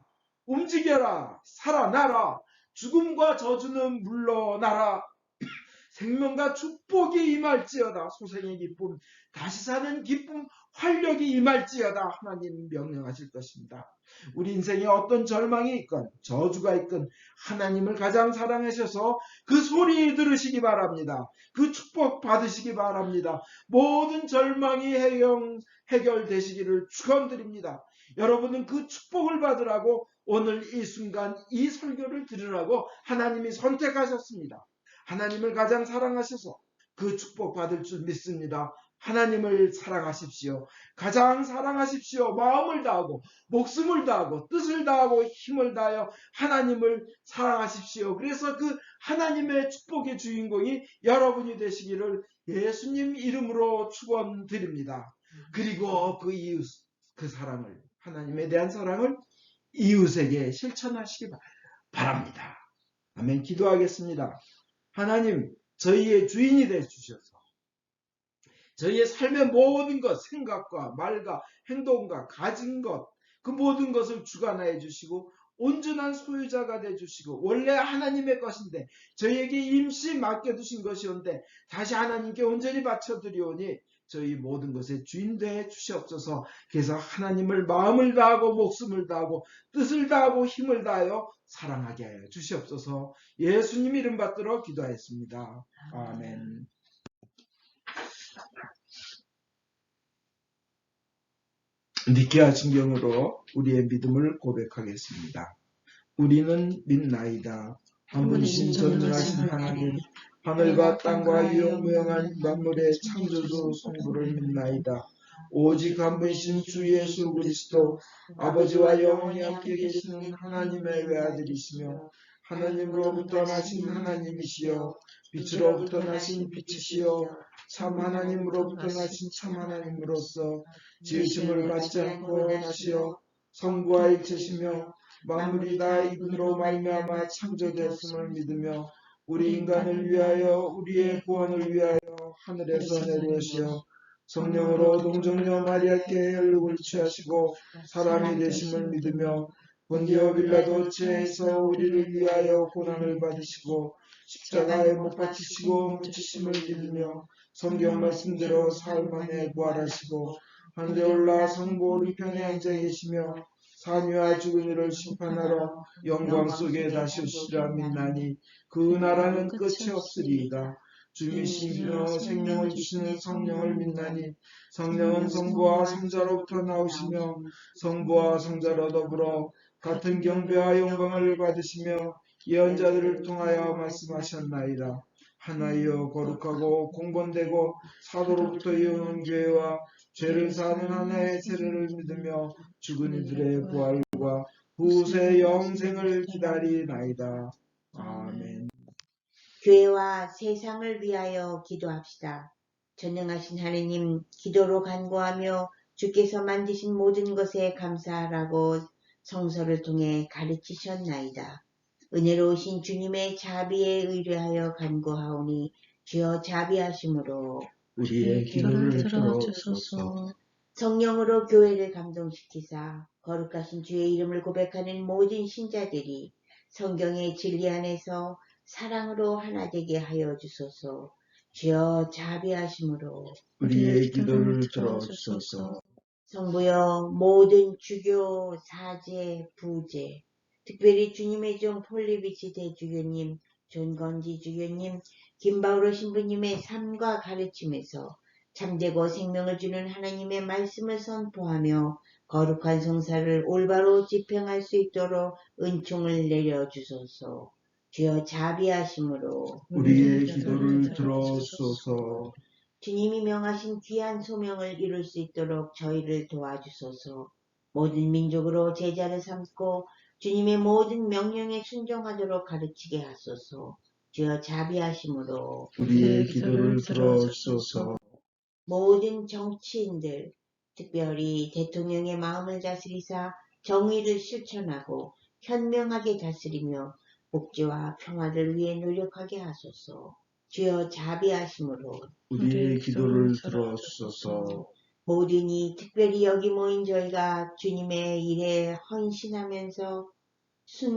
움직여라, 살아나라, 죽음과 저주는 물러나라, 생명과 축복이 임할지어다, 소생의 기쁨, 다시 사는 기쁨, 활력이 임할지어다, 하나님 명령하실 것입니다. 우리 인생에 어떤 절망이 있건 저주가 있건 하나님을 가장 사랑하셔서 그 소리 들으시기 바랍니다. 그 축복 받으시기 바랍니다. 모든 절망이 해결되시기를 축원드립니다. 여러분은 그 축복을 받으라고 오늘 이 순간 이 설교를 들으라고 하나님이 선택하셨습니다. 하나님을 가장 사랑하셔서 그 축복 받을 줄 믿습니다. 하나님을 사랑하십시오. 가장 사랑하십시오. 마음을 다하고 목숨을 다하고 뜻을 다하고 힘을 다하여 하나님을 사랑하십시오. 그래서 그 하나님의 축복의 주인공이 여러분이 되시기를 예수님 이름으로 축원드립니다. 그리고 그 이웃, 그 사랑을, 하나님에 대한 사랑을 이웃에게 실천하시기 바랍니다. 아멘. 기도하겠습니다. 하나님, 저희의 주인이 되주셔서 저희의 삶의 모든 것, 생각과 말과 행동과 가진 것, 그 모든 것을 주관하여 주시고 온전한 소유자가 되주시고, 원래 하나님의 것인데 저희에게 임시 맡겨두신 것이온데 다시 하나님께 온전히 바쳐드리오니 저희 모든 것의 주인 되어 주시옵소서. 그래서 하나님을 마음을 다하고 목숨을 다하고 뜻을 다하고 힘을 다하여 사랑하게 하여 주시옵소서. 예수님 이름 받들어 기도하였습니다. 아멘. 니케아 신경으로 우리의 믿음을 고백하겠습니다. 우리는 믿나이다. 한 분이신 전능하신 하나님, 하늘과 땅과 유용무용한 만물의 창조주 성부를 믿나이다. 오직 한 분이신 주 예수 그리스도, 아버지와 영원히 함께 계시는 하나님의 외아들이시며 하나님으로부터 나신 하나님이시여, 빛으로부터 나신 빛이시여, 참 하나님으로부터 나신 참 하나님으로서 지으심을 받지 않고 나시어 성부와 일체시며 만물이 다 이분으로 말미암아 창조되었음을 믿으며 우리 인간을 위하여 우리의 구원을 위하여 하늘에서 내려오시어 성령으로 동정녀 마리아께 혈육을 취하시고 사람이 되심을 믿으며 본디오 빌라도 체에서 우리를 위하여 고난을 받으시고 십자가에 못 박히시고 묻히심을 믿으며 성경 말씀대로 사흘 만에 부활하시고 하늘에 올라 성부 오른편에 앉아 계시며 사미와 죽은 이를 심판하러 영광 속에 다시 오시리라 믿나니 그 나라는 끝이 없으리이다. 주이시며 생명을 주시는 성령을 믿나니 성령은 성부와 성자로부터 나오시며 성부와 성자로 더불어 같은 경배와 영광을 받으시며 예언자들을 통하여 말씀하셨나이다. 하나이여 거룩하고 공본되고 사도로부터 이어온 교회와 죄를 사는 하나의 세례를 믿으며 죽은 이들의 부활과 후세 영생을 기다리나이다. 아멘. 교회와 세상을 위하여 기도합시다. 전능하신 하느님, 기도로 간구하며 주께서 만드신 모든 것에 감사하라고 성서를 통해 가르치셨나이다. 은혜로우신 주님의 자비에 의뢰하여 간구하오니 주여 자비하심으로 우리의 기도를 들어주소서. 성령으로 교회를 감동시키사 거룩하신 주의 이름을 고백하는 모든 신자들이 성경의 진리 안에서 사랑으로 하나 되게 하여 주소서. 주여 자비하심으로 우리의 기도를 들어주소서. 성부여 모든 주교, 사제, 부제, 특별히 주님의 종 폴리비치 대주교님, 존건지 주교님, 김바우로 신부님의 삶과 가르침에서 참되고 생명을 주는 하나님의 말씀을 선포하며 거룩한 성사를 올바로 집행할 수 있도록 은총을 내려주소서. 주여 자비하심으로 우리의 기도를 들어주소서. 주님이 명하신 귀한 소명을 이룰 수 있도록 저희를 도와주소서. 모든 민족으로 제자를 삼고 주님의 모든 명령에 순종하도록 가르치게 하소서. 주여 자비하심으로 우리의 기도를 들어주소서. 모든 정치인들, 특별히 대통령의 마음을 다스리사 정의를 실천하고 현명하게 다스리며 복지와 평화를 위해 노력하게 하소서. 주여 자비하심으로 우리의 기도를 들어주소서. 모든이 특별히 여기 모인 저희가 주님의 일에 헌신하면서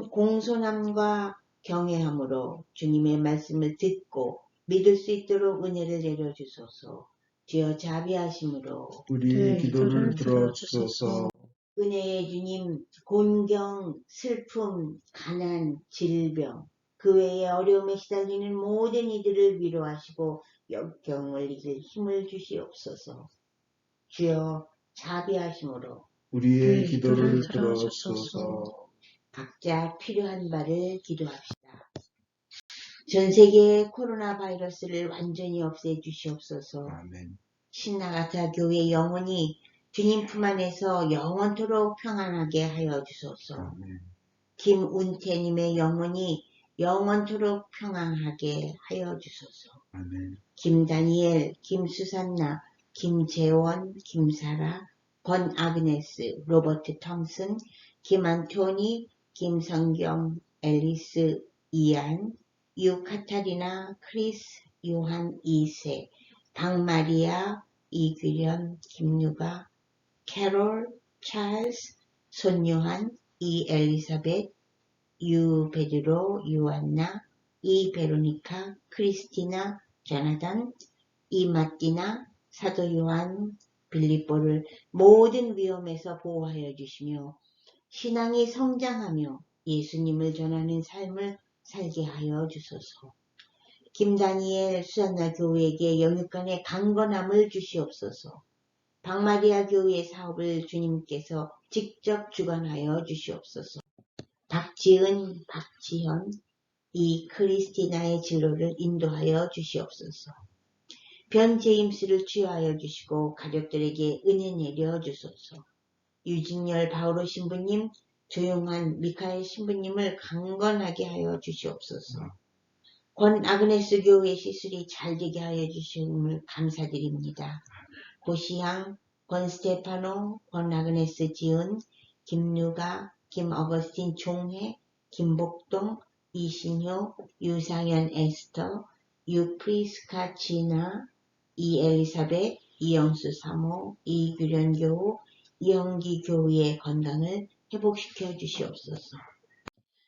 공손함과 경외함으로 주님의 말씀을 듣고 믿을 수 있도록 은혜를 내려주소서. 주여 자비하심으로 우리의 기도를 들어주소서. 은혜의 주님, 곤경, 슬픔, 가난, 질병, 그 외의 어려움에 시달리는 모든 이들을 위로하시고 역경을 이길 힘을 주시옵소서. 주여 자비하심으로 우리의 기도를 들어주소서. 각자 필요한 바를 기도합시다. 전 세계의 코로나 바이러스를 완전히 없애주시옵소서. 아멘. 신나가타 교회 영혼이 주님 품 안에서 영원토록 평안하게 하여 주소서. 아멘. 김운태님의 영혼이 영원토록 평안하게 하여 주소서. 아멘. 김다니엘, 김수산나, 김재원, 김사라, 권아그네스, 로버트 톰슨, 김안토니, 김성경, 앨리스, 이안, 유카타리나, 크리스, 요한 2세, 박마리아, 이규련, 김유가, 캐롤, 찰스, 손요한, 이엘리사벳, 유베드로, 유안나, 이베로니카, 크리스티나, 조나단, 이마띠나, 사도 요한, 빌립보를 모든 위험에서 보호하여 주시며 신앙이 성장하며 예수님을 전하는 삶을 살게 하여 주소서. 김다니엘 수산나 교회에게 영육간의 강건함을 주시옵소서. 박마리아 교회의 사업을 주님께서 직접 주관하여 주시옵소서. 박지은, 박지현, 이 크리스티나의 진로를 인도하여 주시옵소서. 변제임스를 치유하여 주시고 가족들에게 은혜 내려 주소서. 유진열 바오로 신부님, 조용한 미카엘 신부님을 강건하게 하여 주시옵소서. 권아그네스 교회 시술이 잘 되게 하여 주심을 감사드립니다. 고시향, 권스테파노, 권아그네스 지은, 김누가, 김어거스틴 종회, 김복동, 이신효, 유상현 에스터, 유프리스카 지나, 이엘리사벳, 이영수 사모, 이규련 교우, 이영기 교우의 건강을 회복시켜 주시옵소서.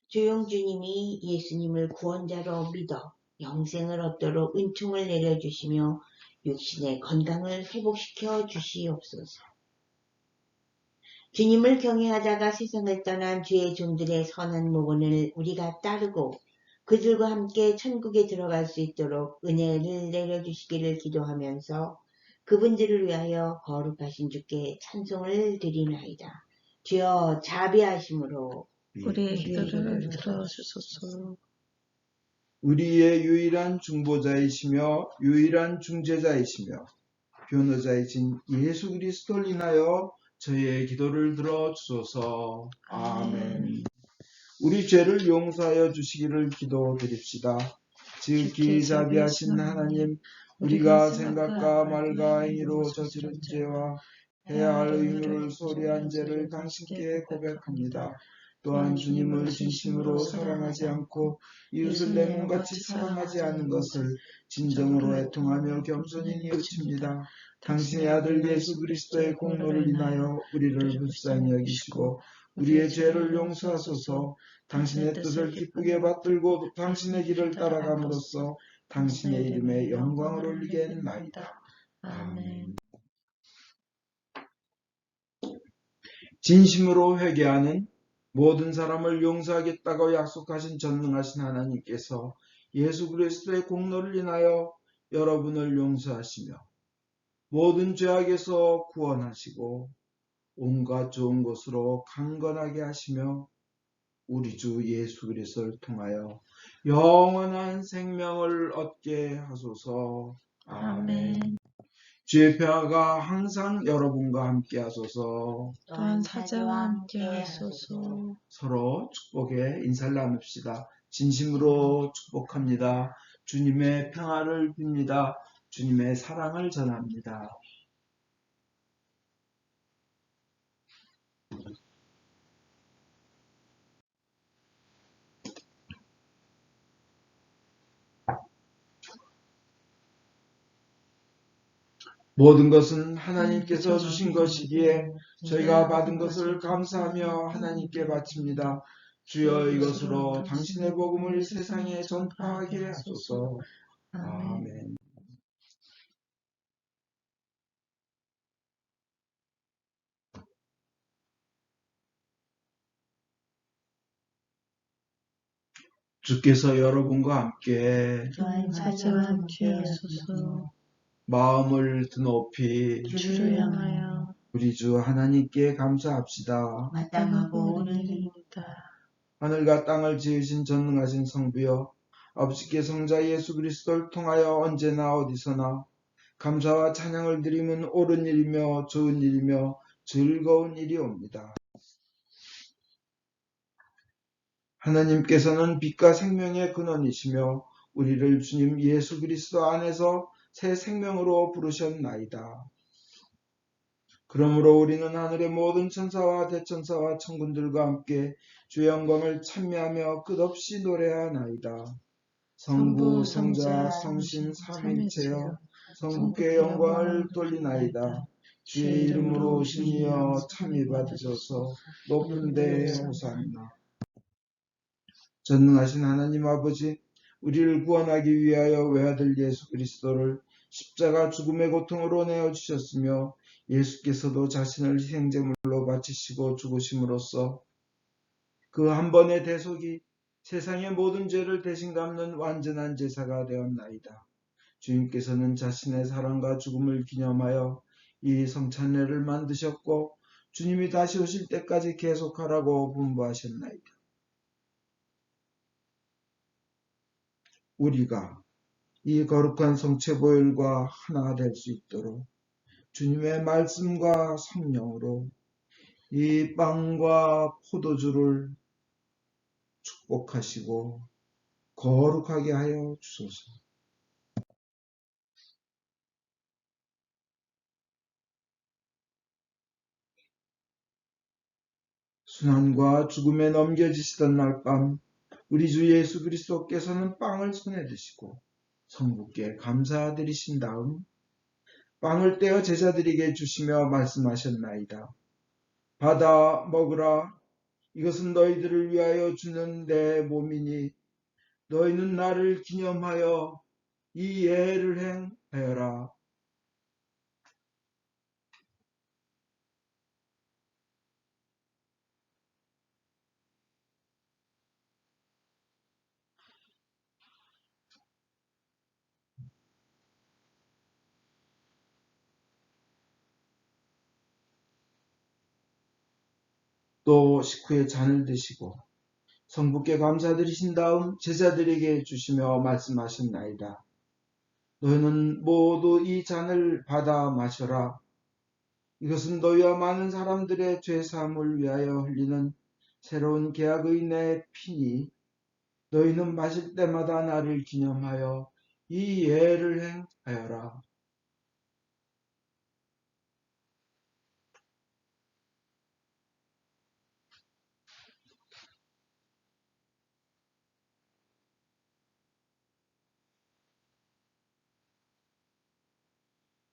조용주님이 예수님을 구원자로 믿어 영생을 얻도록 은총을 내려주시며 육신의 건강을 회복시켜 주시옵소서. 주님을 경외하다가 세상을 떠난 주의 종들의 선한 모본을 우리가 따르고 그들과 함께 천국에 들어갈 수 있도록 은혜를 내려주시기를 기도하면서 그분들을 위하여 거룩하신 주께 찬송을 드리나이다. 주여 자비하심으로 우리의 기도를 들어주소서. 우리의 유일한 중보자이시며 유일한 중재자이시며 변호자이신 예수 그리스도를 인하여 저희의 기도를 들어주소서. 아멘. 우리 죄를 용서하여 주시기를 기도드립시다. 지극히 자비하신 하나님, 우리가 생각과 말과 행위로 저지른 죄와 해야 할 의무를 소리한 죄를 당신께 고백합니다. 또한 주님을 진심으로 사랑하지 않고 이웃을 내 몸같이 사랑하지 않은 것을 진정으로 애통하며 겸손히 뉘우칩니다. 당신의 아들 예수 그리스도의 공로를 인하여 우리를 불쌍히 여기시고 우리의 죄를 용서하소서. 당신의 뜻을 기쁘게 받들고 당신의 길을 따라감으로써 당신의 이름에 영광을 올리겠나이다. 아멘. 진심으로 회개하는 모든 사람을 용서하겠다고 약속하신 전능하신 하나님께서 예수 그리스도의 공로를 인하여 여러분을 용서하시며 모든 죄악에서 구원하시고 온갖 좋은 것으로 강건하게 하시며 우리 주 예수 그리스도를 통하여 영원한 생명을 얻게 하소서. 아멘. 주의 평화가 항상 여러분과 함께 하소서. 또한 사제와 함께 하소서. 서로 축복의 인사를 나눕시다. 진심으로 축복합니다. 주님의 평화를 빕니다. 주님의 사랑을 전합니다. 모든 것은 하나님께서 주신 것이기에 저희가 받은 것을 감사하며 하나님께 바칩니다. 주여 이것으로 당신의 복음을 세상에 전파하게 하소서. 아멘. 주께서 여러분과 함께 또한 사제와 함께 하소서. 마음을 드높이 주를 향하여 우리 주 하나님께 감사합시다. 마땅하고 옳은 일입니다. 하늘과 땅을 지으신 전능하신 성부여, 아버지께 성자 예수 그리스도를 통하여 언제나 어디서나 감사와 찬양을 드리면 옳은 일이며 좋은 일이며 즐거운 일이옵니다. 하나님께서는 빛과 생명의 근원이시며 우리를 주님 예수 그리스도 안에서 새 생명으로 부르셨나이다. 그러므로 우리는 하늘의 모든 천사와 대천사와 천군들과 함께 주의 영광을 찬미하며 끝없이 노래하나이다. 성부, 성자, 성신, 삼위일체여 성부께 영광을 돌리나이다. 주의 이름으로 오시니여 참이 받으셔서 높은 데에 호산나. 전능하신 하나님 아버지, 우리를 구원하기 위하여 외아들 예수 그리스도를 십자가 죽음의 고통으로 내어주셨으며 예수께서도 자신을 희생제물로 바치시고 죽으심으로써 그 한 번의 대속이 세상의 모든 죄를 대신 갚는 완전한 제사가 되었나이다. 주님께서는 자신의 사랑과 죽음을 기념하여 이 성찬례를 만드셨고 주님이 다시 오실 때까지 계속하라고 분부하셨나이다. 우리가 이 거룩한 성체보혈과 하나 될 수 있도록 주님의 말씀과 성령으로 이 빵과 포도주를 축복하시고 거룩하게 하여 주소서. 순환과 죽음에 넘겨지시던 날 밤 우리 주 예수 그리스도께서는 빵을 손에 드시고 성부께 감사드리신 다음 빵을 떼어 제자들에게 주시며 말씀하셨나이다. 받아 먹으라. 이것은 너희들을 위하여 주는 내 몸이니 너희는 나를 기념하여 이 예를 행하여라. 또 식후에 잔을 드시고 성부께 감사드리신 다음 제자들에게 주시며 말씀하셨나이다. 너희는 모두 이 잔을 받아 마셔라. 이것은 너희와 많은 사람들의 죄사함을 위하여 흘리는 새로운 계약의 내 피니 너희는 마실 때마다 나를 기념하여 이 예를 행하여라.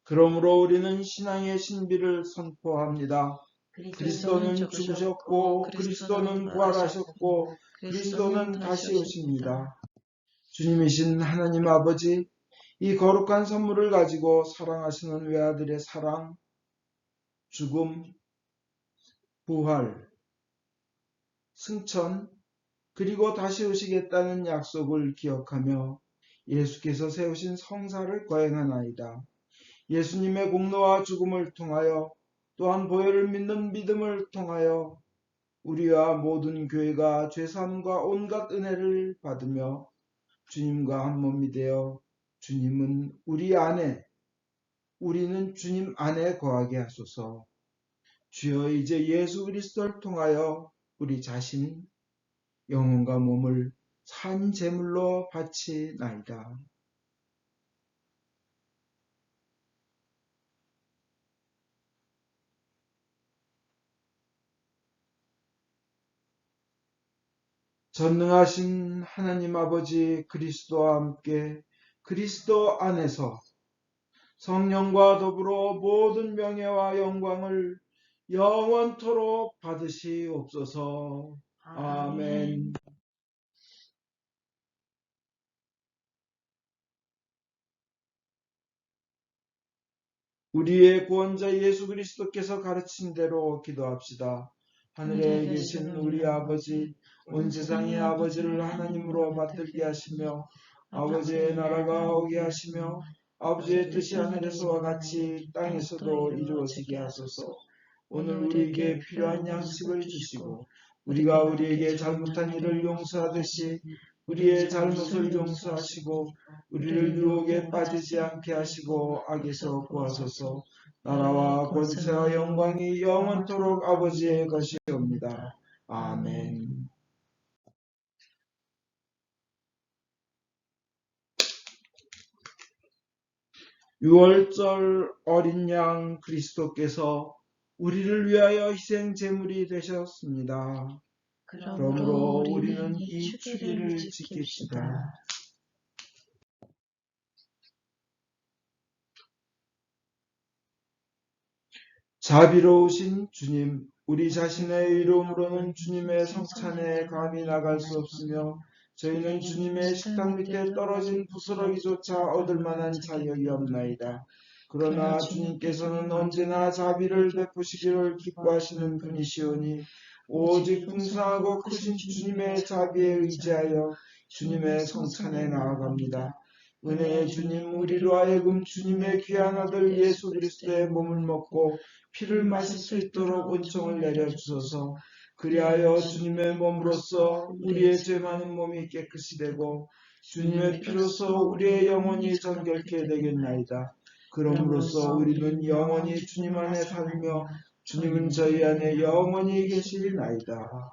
그러므로 우리는 신앙의 신비를 선포합니다. 그리스도는 죽으셨고 그리스도는 부활하셨고 그리스도는 다시 오십니다. 주님이신 하나님 아버지, 이 거룩한 선물을 가지고 사랑하시는 외아들의 사랑, 죽음, 부활, 승천, 그리고 다시 오시겠다는 약속을 기억하며 예수께서 세우신 성사를 거행하나이다. 예수님의 공로와 죽음을 통하여 또한 보혈을 믿는 믿음을 통하여 우리와 모든 교회가 죄사함과 온갖 은혜를 받으며 주님과 한 몸이 되어 주님은 우리 안에 우리는 주님 안에 거하게 하소서. 주여 이제 예수 그리스도를 통하여 우리 자신 영혼과 몸을 산 제물로 바치나이다. 전능하신 하나님 아버지 그리스도와 함께 그리스도 안에서 성령과 더불어 모든 명예와 영광을 영원토록 받으시옵소서. 아멘. 우리의 구원자 예수 그리스도께서 가르친 대로 기도합시다. 하늘에 계신 우리 아버지, 온 세상의 아버지를 하나님으로 받들게 하시며 아버지의 나라가 오게 하시며 아버지의 뜻이 하늘에서와 같이 땅에서도 이루어지게 하소서. 오늘 우리에게 필요한 양식을 주시고 우리가 우리에게 잘못한 일을 용서하듯이 우리의 잘못을 용서하시고 우리를 유혹에 빠지지 않게 하시고 악에서 구하소서. 나라와 권세와 영광이 영원토록 아버지의 것이옵니다. 아멘. 유월절 어린 양 그리스도께서 우리를 위하여 희생 제물이 되셨습니다. 그러므로 우리는 이 주기를 지킵시다. 자비로우신 주님, 우리 자신의 이름으로는 주님의 성찬에 감히 나갈 수 없으며 저희는 주님의 식탁 밑에 떨어진 부스러기조차 얻을 만한 자격이 없나이다. 그러나 주님께서는 언제나 자비를 베푸시기를 기뻐하시는 분이시오니 오직 풍성하고 크신 주님의 자비에 의지하여 주님의 성찬에 나아갑니다. 은혜의 주님, 우리로 하여금 주님의 귀한 아들 예수 그리스도의 몸을 먹고 피를 마실 수 있도록 은총을 내려주소서. 그리하여 주님의 몸으로써 우리의 죄 많은 몸이 깨끗이 되고 주님의 피로써 우리의 영혼이 정결케 되겠나이다. 그럼으로써 우리는 영원히 주님 안에 살며 주님은 저희 안에 영원히 계시리나이다.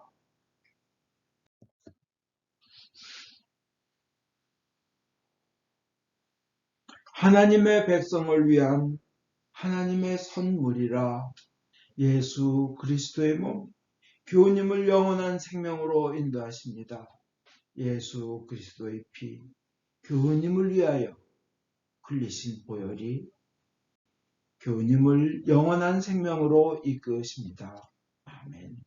하나님의 백성을 위한 하나님의 선물이라. 예수 그리스도의 몸, 교우님을 영원한 생명으로 인도하십니다. 예수 그리스도의 피, 교우님을 위하여 흘리신 보혈이 교우님을 영원한 생명으로 이끄십니다. 아멘.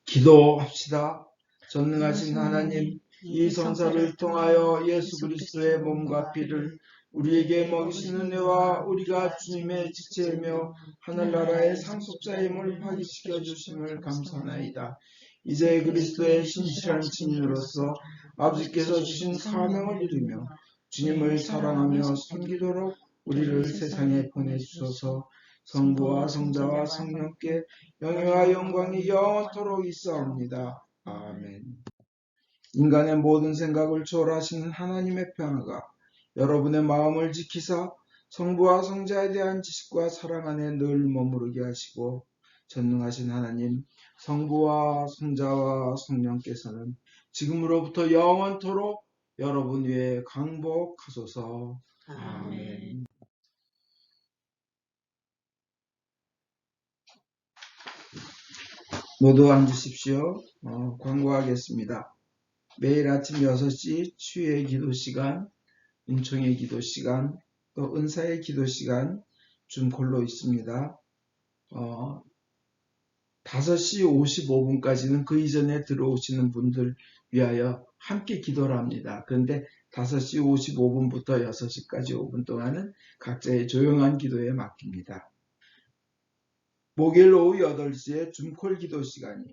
기도합시다. 전능하신 하나님, 이 성사를 통하여 예수 그리스도의 몸과 피를 우리에게 먹이시는 은혜와 우리가 주님의 지체이며 하늘나라의 상속자임을 확인시켜 주심을 감사하나이다. 이제 그리스도의 신실한 증인으로서 아버지께서 주신 사명을 이루며 주님을 사랑하며 섬기도록 우리를 세상에 보내주소서. 성부와 성자와 성령께 영예와 영광이 영원토록 있사옵니다. 아멘. 인간의 모든 생각을 초월하시는 하나님의 평화가 여러분의 마음을 지키사 성부와 성자에 대한 지식과 사랑 안에 늘 머무르게 하시고, 전능하신 하나님 성부와 성자와 성령께서는 지금으로부터 영원토록 여러분 위에 강복하소서. 아멘. 모두 앉으십시오. 광고하겠습니다. 매일 아침 6시 추의 기도 시간, 은총의 기도 시간, 또 은사의 기도 시간 줌콜로 있습니다. 5시 55분까지는 그 이전에 들어오시는 분들 위하여 함께 기도를 합니다. 그런데 5시 55분부터 6시까지 5분 동안은 각자의 조용한 기도에 맡깁니다. 목요일 오후 8시에 줌콜 기도 시간이,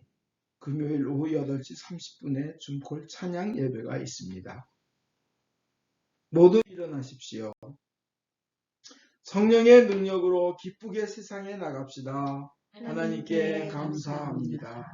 금요일 오후 8시 30분에 줌콜 찬양 예배가 있습니다. 모두 일어나십시오. 성령의 능력으로 기쁘게 세상에 나갑시다. 하나님께 감사합니다.